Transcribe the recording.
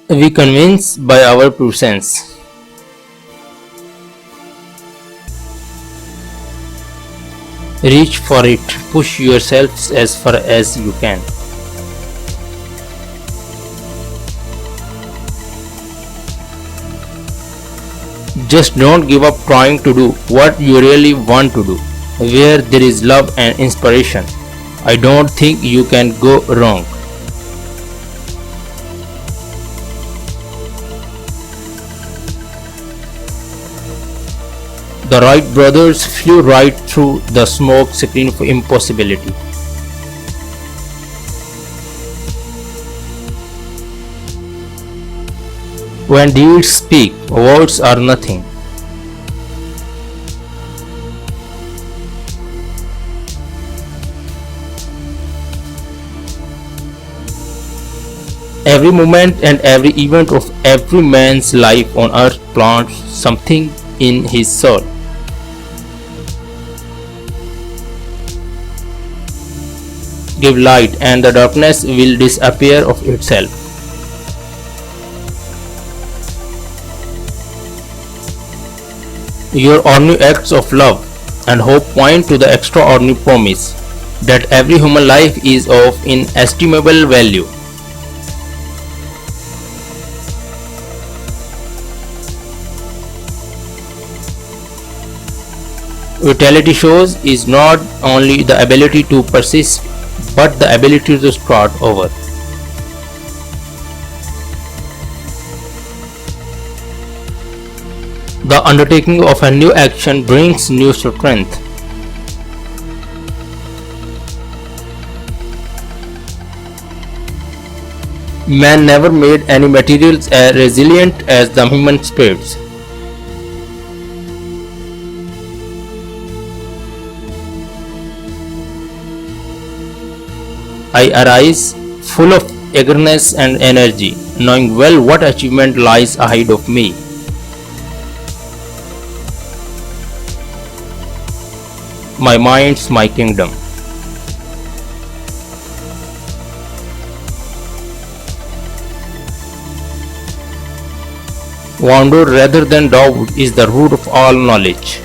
We convince by our presence. Reach for it, push yourselves as far as you can. Just don't give up trying to do what you really want to do. Where there is love and inspiration, I don't think you can go wrong. The Wright brothers flew right through the smoke screen of impossibility. When deeds speak, words are nothing. Every moment and every event of every man's life on earth plants something in his soul. Give light and the darkness will disappear of itself. Your ordinary acts of love and hope point to the extraordinary promise that every human life is of inestimable value. Vitality shows is not only the ability to persist but the ability to start over. The undertaking of a new action brings new strength. Man never made any materials as resilient as the human spirits. I arise full of eagerness and energy, knowing well what achievement lies ahead of me. My mind's my kingdom. Wonder rather than doubt is the root of all knowledge.